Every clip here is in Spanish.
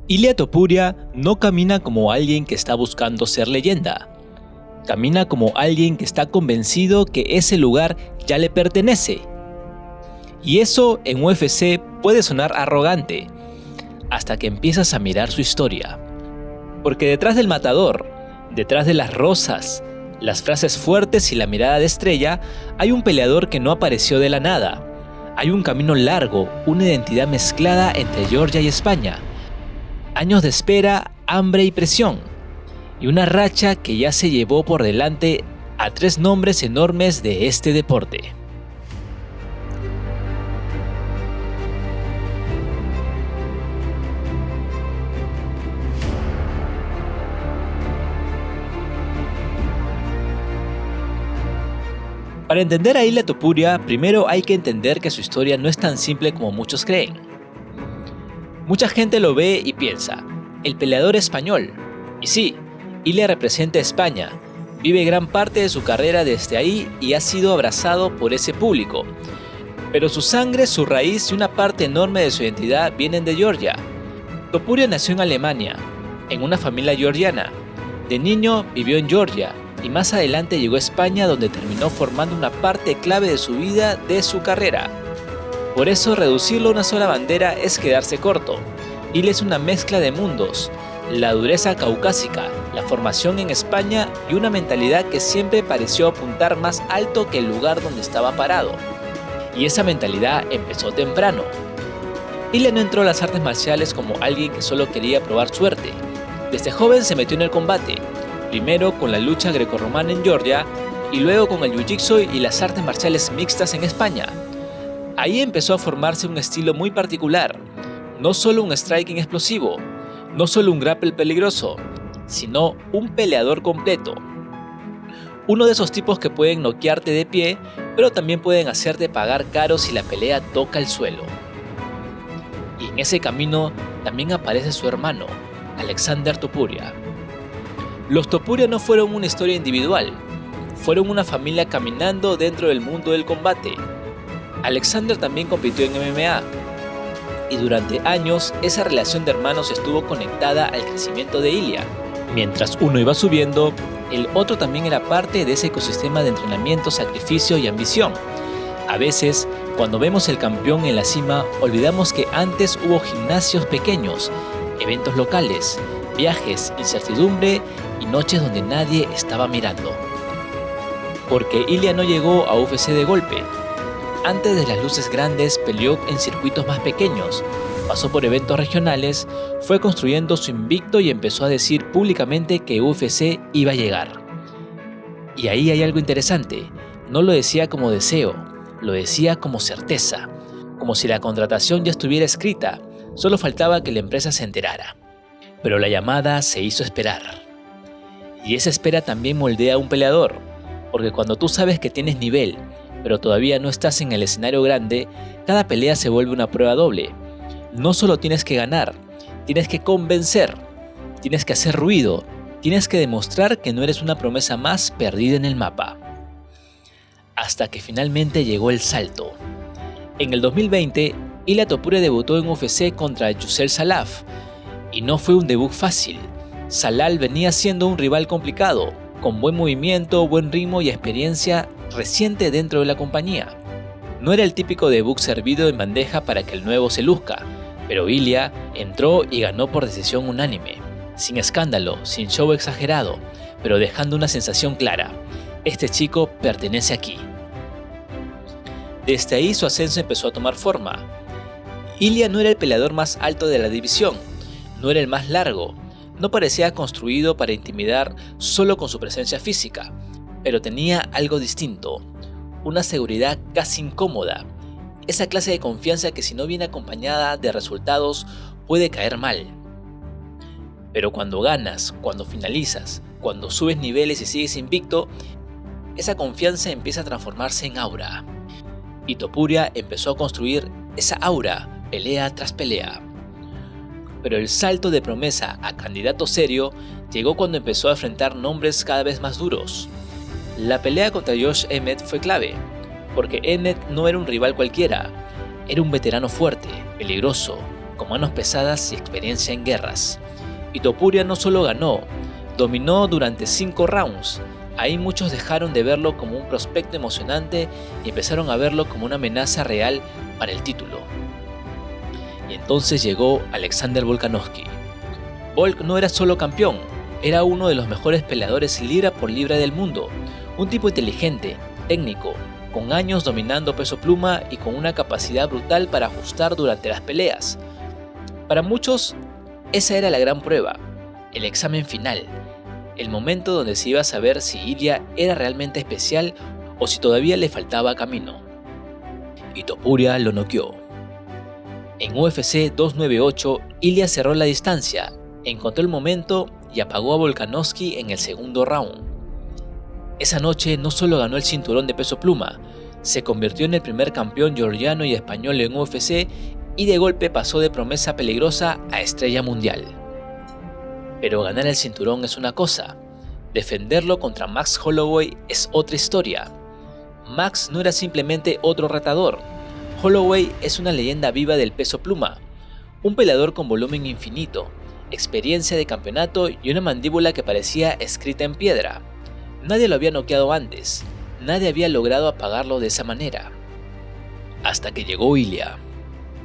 Ilia Topuria no camina como alguien que está buscando ser leyenda. Camina como alguien que está convencido que ese lugar ya le pertenece. Y eso en UFC puede sonar arrogante, hasta que empiezas a mirar su historia. Porque detrás del matador, detrás de las rosas, las frases fuertes y la mirada de estrella, hay un peleador que no apareció de la nada. Hay un camino largo, una identidad mezclada entre Georgia y España. Años de espera, hambre y presión. Y una racha que ya se llevó por delante a 3 nombres enormes de este deporte. Para entender a Ilia Topuria, primero hay que entender que su historia no es tan simple como muchos creen. Mucha gente lo ve y piensa, el peleador español. Y sí, Ilia representa a España, vive gran parte de su carrera desde ahí y ha sido abrazado por ese público. Pero su sangre, su raíz y una parte enorme de su identidad vienen de Georgia. Topuria nació en Alemania, en una familia georgiana. De niño vivió en Georgia y más adelante llegó a España, donde terminó formando una parte clave de su vida, de su carrera. Por eso reducirlo a una sola bandera es quedarse corto. Ilia es una mezcla de mundos, la dureza caucásica, la formación en España y una mentalidad que siempre pareció apuntar más alto que el lugar donde estaba parado. Y esa mentalidad empezó temprano. Ilia no entró a las artes marciales como alguien que solo quería probar suerte. Desde joven se metió en el combate, primero con la lucha grecorromana en Georgia y luego con el jiu-jitsu y las artes marciales mixtas en España. Ahí empezó a formarse un estilo muy particular, no solo un striking explosivo, no solo un grapple peligroso, sino un peleador completo. Uno de esos tipos que pueden noquearte de pie, pero también pueden hacerte pagar caro si la pelea toca el suelo. Y en ese camino también aparece su hermano, Alexander Topuria. Los Topuria no fueron una historia individual, fueron una familia caminando dentro del mundo del combate. Alexander también compitió en MMA, y durante años esa relación de hermanos estuvo conectada al crecimiento de Ilia. Mientras uno iba subiendo, el otro también era parte de ese ecosistema de entrenamiento, sacrificio y ambición. A veces, cuando vemos el campeón en la cima, olvidamos que antes hubo gimnasios pequeños, eventos locales, viajes, incertidumbre y noches donde nadie estaba mirando. Porque Ilia no llegó a UFC de golpe. Antes de las luces grandes peleó en circuitos más pequeños, pasó por eventos regionales, fue construyendo su invicto y empezó a decir públicamente que UFC iba a llegar. Y ahí hay algo interesante, no lo decía como deseo, lo decía como certeza, como si la contratación ya estuviera escrita, solo faltaba que la empresa se enterara. Pero la llamada se hizo esperar. Y esa espera también moldea a un peleador, porque cuando tú sabes que tienes nivel, pero todavía no estás en el escenario grande, cada pelea se vuelve una prueba doble. No solo tienes que ganar, tienes que convencer, tienes que hacer ruido, tienes que demostrar que no eres una promesa más perdida en el mapa. Hasta que finalmente llegó el salto. En el 2020, Ilia Topuria debutó en UFC contra Yusel Salaf, y no fue un debut fácil. Salal venía siendo un rival complicado, con buen movimiento, buen ritmo y experiencia reciente dentro de la compañía. No era el típico debut servido en bandeja para que el nuevo se luzca, pero Ilia entró y ganó por decisión unánime, sin escándalo, sin show exagerado, pero dejando una sensación clara: este chico pertenece aquí. Desde ahí su ascenso empezó a tomar forma. Ilia no era el peleador más alto de la división, no era el más largo, no parecía construido para intimidar solo con su presencia física, pero tenía algo distinto, una seguridad casi incómoda, esa clase de confianza que si no viene acompañada de resultados puede caer mal. Pero cuando ganas, cuando finalizas, cuando subes niveles y sigues invicto, esa confianza empieza a transformarse en aura. Y Topuria empezó a construir esa aura, pelea tras pelea. Pero el salto de promesa a candidato serio llegó cuando empezó a enfrentar nombres cada vez más duros. La pelea contra Josh Emmett fue clave, porque Emmett no era un rival cualquiera, era un veterano fuerte, peligroso, con manos pesadas y experiencia en guerras. Y Topuria no solo ganó, dominó durante 5 rounds. Ahí muchos dejaron de verlo como un prospecto emocionante y empezaron a verlo como una amenaza real para el título. Y entonces llegó Alexander Volkanovski. Volk no era solo campeón, era uno de los mejores peleadores libra por libra del mundo, un tipo inteligente, técnico, con años dominando peso pluma y con una capacidad brutal para ajustar durante las peleas. Para muchos, esa era la gran prueba, el examen final, el momento donde se iba a saber si Ilia era realmente especial o si todavía le faltaba camino. Y Topuria lo noqueó. En UFC 298, Ilia cerró la distancia, encontró el momento y apagó a Volkanovski en el segundo round. Esa noche no solo ganó el cinturón de peso pluma, se convirtió en el primer campeón georgiano y español en UFC y de golpe pasó de promesa peligrosa a estrella mundial. Pero ganar el cinturón es una cosa, defenderlo contra Max Holloway es otra historia. Max no era simplemente otro retador, Holloway es una leyenda viva del peso pluma, un peleador con volumen infinito, experiencia de campeonato y una mandíbula que parecía escrita en piedra. Nadie lo había noqueado antes, nadie había logrado apagarlo de esa manera. Hasta que llegó Ilia.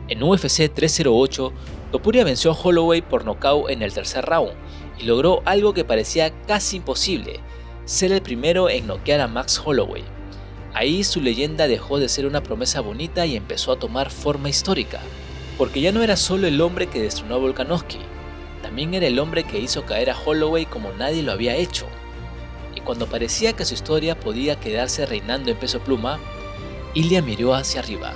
En UFC 308, Topuria venció a Holloway por nocaut en el tercer round y logró algo que parecía casi imposible, ser el primero en noquear a Max Holloway. Ahí su leyenda dejó de ser una promesa bonita y empezó a tomar forma histórica, porque ya no era solo el hombre que destronó a Volkanovski, también era el hombre que hizo caer a Holloway como nadie lo había hecho. Y cuando parecía que su historia podía quedarse reinando en peso pluma, Ilia miró hacia arriba.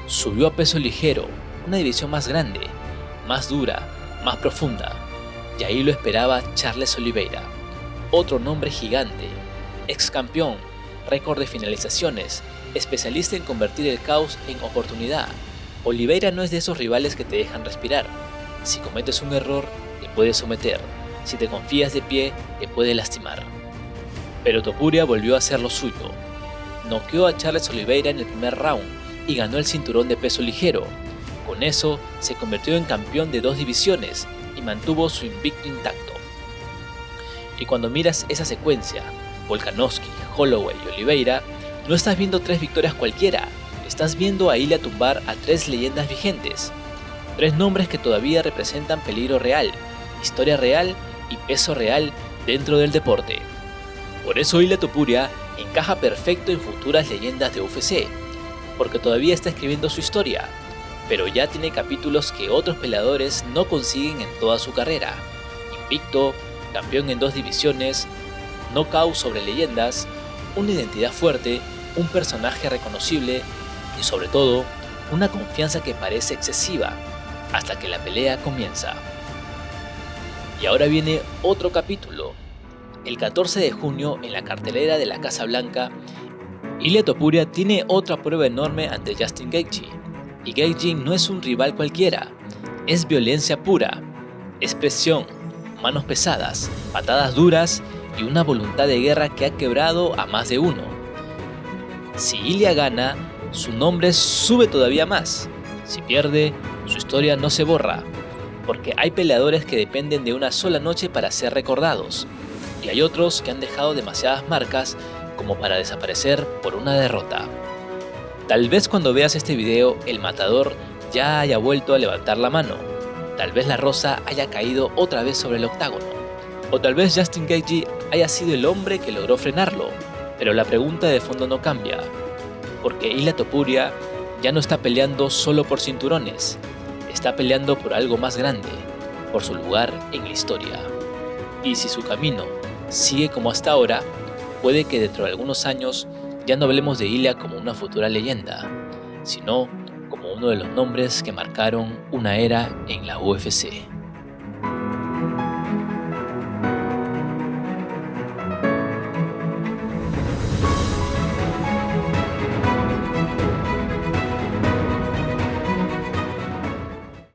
Subió a peso ligero, una división más grande, más dura, más profunda, y ahí lo esperaba Charles Oliveira, otro nombre gigante, ex campeón, récord de finalizaciones, especialista en convertir el caos en oportunidad. Oliveira no es de esos rivales que te dejan respirar. Si cometes un error, te puede someter. Si te confías de pie, te puede lastimar. Pero Topuria volvió a hacer lo suyo. Noqueó a Charles Oliveira en el primer round y ganó el cinturón de peso ligero. Con eso, se convirtió en campeón de 2 divisiones y mantuvo su invicto intacto. Y cuando miras esa secuencia, Volkanovski, Holloway y Oliveira, no estás viendo 3 victorias cualquiera, estás viendo a Ilia tumbar a 3 leyendas vigentes. 3 nombres que todavía representan peligro real, historia real y peso real dentro del deporte. Por eso Ilia Topuria encaja perfecto en futuras leyendas de UFC, porque todavía está escribiendo su historia, pero ya tiene capítulos que otros peleadores no consiguen en toda su carrera. Invicto, campeón en 2 divisiones, knockout sobre leyendas, una identidad fuerte, un personaje reconocible y sobre todo, una confianza que parece excesiva hasta que la pelea comienza. Y ahora viene otro capítulo. El 14 de junio, en la cartelera de la Casa Blanca, Ilia Topuria tiene otra prueba enorme ante Justin Gaethje. Y Gaethje no es un rival cualquiera, es violencia pura, es presión, manos pesadas, patadas duras y una voluntad de guerra que ha quebrado a más de uno. Si Ilia gana, su nombre sube todavía más. Si pierde, su historia no se borra, porque hay peleadores que dependen de una sola noche para ser recordados, y hay otros que han dejado demasiadas marcas como para desaparecer por una derrota. Tal vez cuando veas este video, el matador ya haya vuelto a levantar la mano, tal vez la rosa haya caído otra vez sobre el octágono, o tal vez Justin Gaethje haya sido el hombre que logró frenarlo, pero la pregunta de fondo no cambia, porque Ilia Topuria ya no está peleando solo por cinturones, está peleando por algo más grande, por su lugar en la historia. Y si su camino sigue como hasta ahora, puede que dentro de algunos años ya no hablemos de Ilia como una futura leyenda, sino como uno de los nombres que marcaron una era en la UFC.